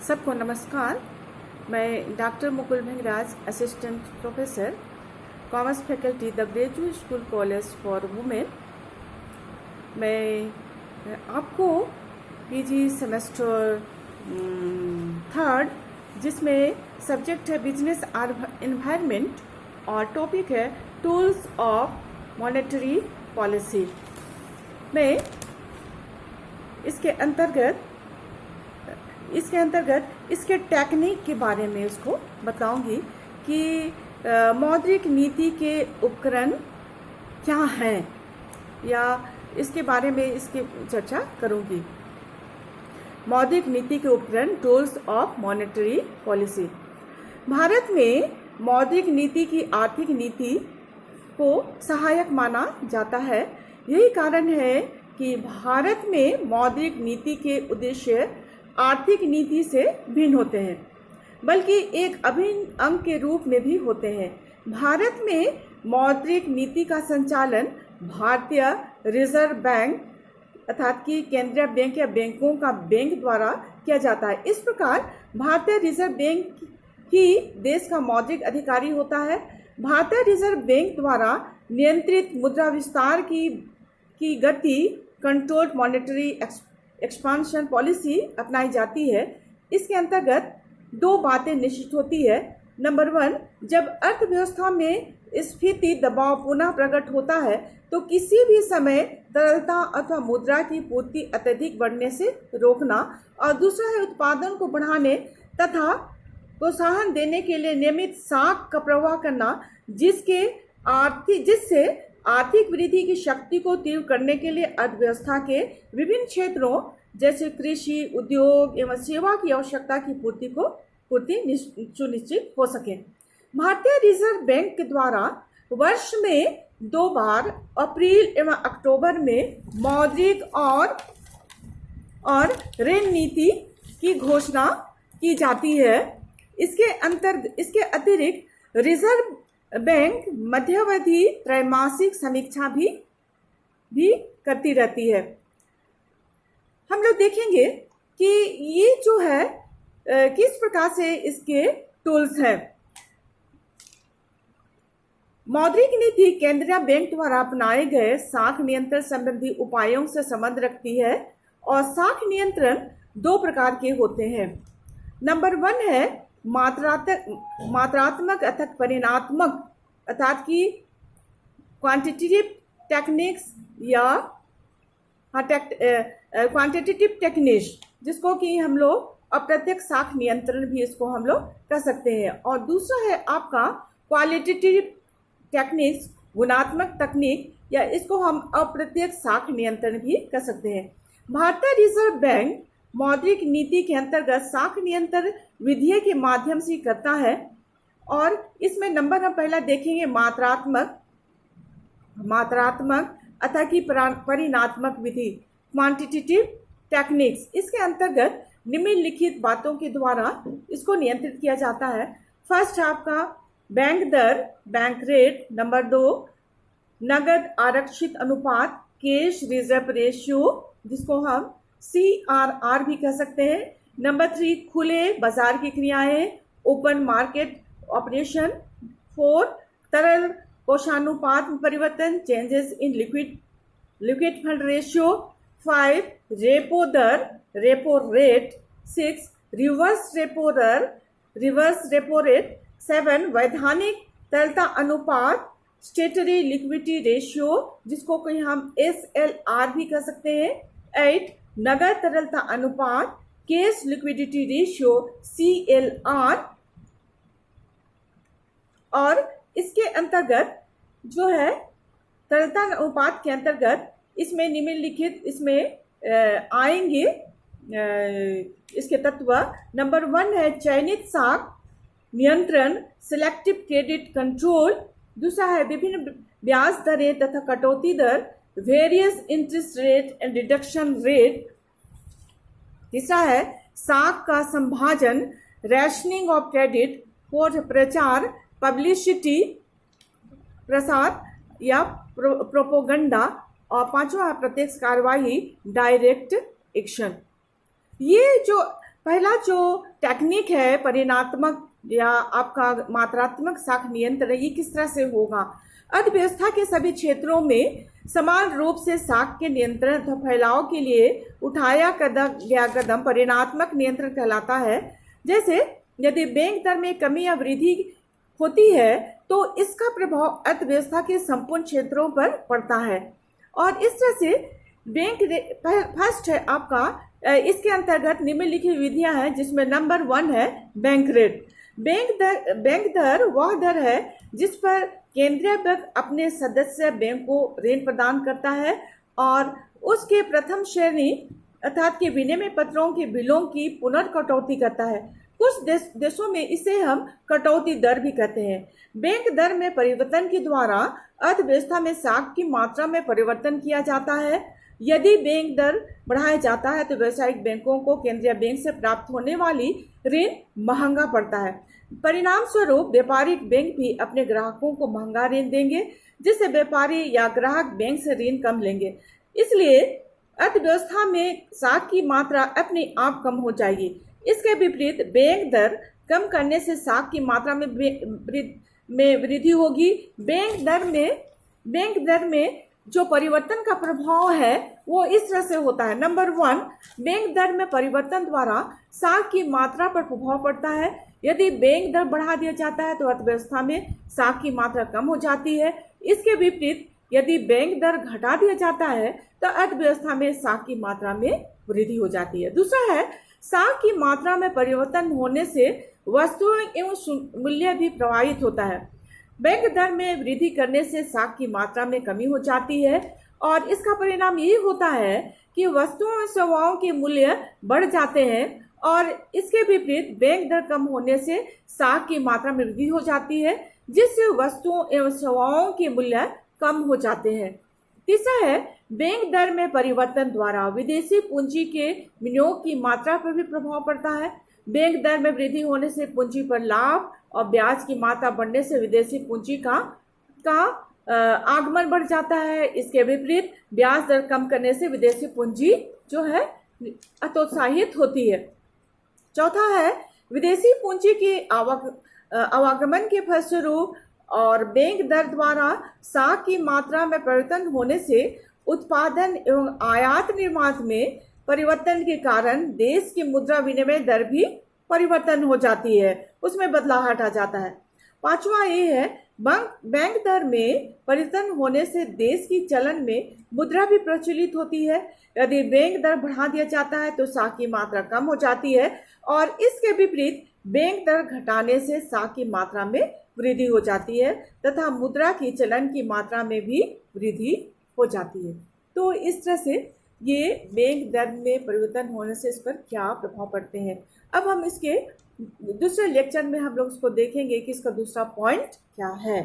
सबको नमस्कार। मैं doctor Mukul Bhangraj, assistant professor, commerce faculty, the graduate school college for women. मैं आपको पीजी सेमेस्टर थर्ड, जिसमें सब्जेक्ट है बिजनेस एनवायरनमेंट और टॉपिक है टूल्स ऑफ मॉनेटरी पॉलिसी, मैं इसके अंतर्गत इसके टेक्निक के बारे में उसको बताऊंगी कि मौद्रिक नीति के उपकरण क्या हैं, या इसके बारे में इसकी चर्चा करूंगी। मौद्रिक नीति के उपकरण, tools of monetary policy. Bharat में मौद्रिक नीति की आर्थिक नीति को सहायक माना जाता है। यही कारण है कि भारत में मौद्रिक नीति के उद्देश्य आर्थिक नीति से भिन्न होते हैं, बल्कि एक अभिन्न अंग के रूप में भी होते हैं। भारत में मौद्रिक नीति का संचालन भारतीय रिजर्व बैंक अर्थात कि केंद्रीय बैंक या बैंकों का बैंक द्वारा किया जाता है। इस प्रकार भारतीय रिजर्व बैंक ही देश का मौद्रिक अधिकारी होता है। भारतीय रिजर्व बैंक द्वारा नियंत्रित मुद्रा विस्तार की गति कंट्रोल्ड मॉनेटरी एक्सपांशन पॉलिसी अपनाई जाती है। इसके अंतर्गत दो बातें निश्चित होती है। नंबर 1, जब अर्थव्यवस्था में स्फीति दबाव पुनः प्रकट होता है तो किसी भी समय तरलता अथवा मुद्रा की पूर्ति अत्यधिक बढ़ने से रोकना, और दूसरा है उत्पादन को बढ़ाने तथा प्रोत्साहन देने के लिए नियमित साख का प्रवाह करना, जिससे आर्थिक वृद्धि की शक्ति को तीव्र करने के लिए अर्थव्यवस्था के विभिन्न क्षेत्रों जैसे कृषि, उद्योग एवं सेवा की आवश्यकता की पूर्ति सुनिश्चित हो सके। भारतीय रिजर्व बैंक के द्वारा वर्ष में 2 बार अप्रैल एवं अक्टूबर में मौद्रिक और ऋण नीति की घोषणा की जाती है। इसके अतिरिक्त रिजर्व बैंक मध्यावधि त्रैमासिक समीक्षा भी करती रहती है। हम लोग देखेंगे कि ये जो है किस प्रकार से इसके टूल्स हैं। मौद्रिक नीति केंद्रीय बैंक द्वारा अपनाए गए साख नियंत्रण संबंधी उपायों से संबंध रखती है, और साख नियंत्रण 2 प्रकार के होते हैं। नंबर 1 है मात्रात्मक अथवा परिमाणात्मक अर्थात कि क्वांटिटेटिव टेक्निक्स या क्वांटिटेटिव टेक्निक्स, जिसको कि हम लोग अप्रत्यक्ष साख नियंत्रण भी इसको हम लोग कर सकते हैं। और दूसरा है आपका क्वालिटेटिव टेक्निक्स, गुणात्मक तकनीक, या इसको हम अप्रत्यक्ष साख नियंत्रण भी कर सकते हैं। भारतीय रिजर्व बैंक मौद्रिक नीति के अंतर्गत साख नियंत्रण विधि के माध्यम से करता है, और इसमें नंबर हम पहला देखेंगे मात्रात्मक अथवा कि परिमाणात्मक विधि, क्वांटिटेटिव टेक्निक्स। इसके अंतर्गत निम्नलिखित बातों के द्वारा इसको नियंत्रित किया जाता है। फर्स्ट आपका बैंक दर, बैंक रेट। नंबर 2, नगद आरक्षित अनुपात, कैश रिजर्व रेशियो, जिसको हम CRR भी कह सकते हैं। नंबर 3, खुले बाजार की क्रियाएं, ओपन मार्केट ऑपरेशन। 4, तरल कोषानुपात में परिवर्तन, changes in liquid fund ratio. 5, repo दर, repo rate. 6, reverse repo rate. 7, वैधानिक तरलता अनुपात, स्टेटरी लिक्विडिटी रेशियो, जिसको कहीं हम SLR भी कह सकते हैं। 8, नगद तरलता अनुपात, कैश लिक्विडिटी रेशियो, CLR। और इसके अंतर्गत जो है तरलता अनुपात के अंतर्गत इसमें निम्नलिखित आएंगे इसके तत्व। नंबर 1 है चयनित साख नियंत्रण, सिलेक्टिव क्रेडिट कंट्रोल। दूसरा है विभिन्न ब्याज दरें तथा कटौती दर, various interest rate and reduction rate. तीसरा है साख का संभाजन, रैशनिंग ऑफ क्रेडिट फॉर प्रचार, पब्लिसिटी, प्रसार या प्रोपोगंडा। और 5वां प्रत्यक्ष कार्यवाही, डायरेक्ट एक्शन। ये जो पहला जो टेक्निक है परिणात्मक या आपका मात्रात्मक साख नियंत्रण, ये किस तरह से होगा। अर्थव्यवस्था के सभी क्षेत्रों में समान रूप से साख के नियंत्रण तथा फैलाव के लिए उठाया गया कदम परिणात्मक नियंत्रण कहलाता है। जैसे यदि बैंक दर में कमी या वृद्धि होती है तो इसका प्रभाव अर्थव्यवस्था के संपूर्ण क्षेत्रों पर पड़ता है। और इस तरह से बैंक फर्स्ट है आपका, इसके अंतर्गत निम्नलिखित विधियां हैं, जिसमें नंबर 1 है बैंक रेट। बैंक दर वह दर है जिस पर केंद्रीय बैंक अपने सदस्य बैंक को ऋण प्रदान करता है और उसके प्रथम श्रेणी अर्थात के विनिमय पत्रों के बिलों की पुनर्कटौती करता है। कुछ देशों में इसे हम कटौती दर भी कहते हैं। बैंक दर में परिवर्तन के द्वारा अर्थव्यवस्था में साख की मात्रा में परिवर्तन किया जाता है। यदि बैंक दर बढ़ाया जाता है तो व्यावसायिक बैंकों को केंद्रीय बैंक से प्राप्त होने वाली ऋण महंगा पड़ता है। परिणाम स्वरूप व्यापारिक बैंक भी अपने ग्राहकों को महंगा ऋण देंगे, जिससे व्यापारी या ग्राहक बैंक से ऋण कम लेंगे। इसलिए अर्थव्यवस्था में साख की मात्रा अपने आप कम हो जाएगी। इसके विपरीत बैंक दर कम करने से साख की मात्रा में वृद्धि होगी। बैंक दर में जो परिवर्तन का प्रभाव है वो इस तरह से होता है। नंबर 1, बैंक दर में परिवर्तन द्वारा साख की मात्रा पर प्रभाव पड़ता है। यदि बैंक दर बढ़ा दिया जाता है तो अर्थव्यवस्था में साख की मात्रा कम हो जाती है। इसके विपरीत यदि बैंक दर घटा दिया जाता है तो अर्थव्यवस्था में साख की मात्रा में वृद्धि हो जाती है। दूसरा है, साख की मात्रा में परिवर्तन होने से वस्तुओं एवं मूल्य भी प्रभावित होता है। बैंक दर में वृद्धि करने से साख की मात्रा में कमी हो जाती है और इसका परिणाम यही होता है कि वस्तुओं और सेवाओं के मूल्य बढ़ जाते हैं और इसके विपरीत बैंक दर कम होने से साख की मात्रा में वृद्धि हो जाती है, जिससे वस्तुओं एवं सेवाओं के मूल्य कम हो जाते हैं। तीसरा है, बैंक दर में परिवर्तन द्वारा विदेशी पूंजी के विनियोग की मात्रा पर भी प्रभाव पड़ता है। बैंक दर में वृद्धि होने से पूंजी पर लाभ और ब्याज की मात्रा बढ़ने से विदेशी पूंजी का आगमन बढ़ जाता है। इसके विपरीत ब्याज दर कम करने से विदेशी पूंजी जो है हतोत्साहित होती है। चौथा है, विदेशी पूंजी के आवागमन के फलस्वरूप और बैंक दर द्वारा साख की मात्रा में परिवर्तन होने से उत्पादन एवं आयात निर्यात में परिवर्तन के कारण देश की मुद्रा विनिमय दर भी परिवर्तन हो जाती है, उसमें बदलाव आ जाता है। पांचवा ये है, बैंक दर में परिवर्तन होने से देश की चलन में मुद्रा भी प्रचलित होती है। यदि बैंक दर बढ़ा दिया जाता है तो साख की मात्रा कम हो जाती है और इसके विपरीत बैंक दर घटाने से साख की मात्रा में वृद्धि हो जाती है तथा मुद्रा की चलन की मात्रा में भी वृद्धि हो जाती है। तो इस तरह से ये बैंक दर में परिवर्तन होने से इस पर क्या प्रभाव पड़ते हैं। अब हम इसके दूसरे लेक्चर में हम लोग उसको देखेंगे कि इसका दूसरा पॉइंट क्या है।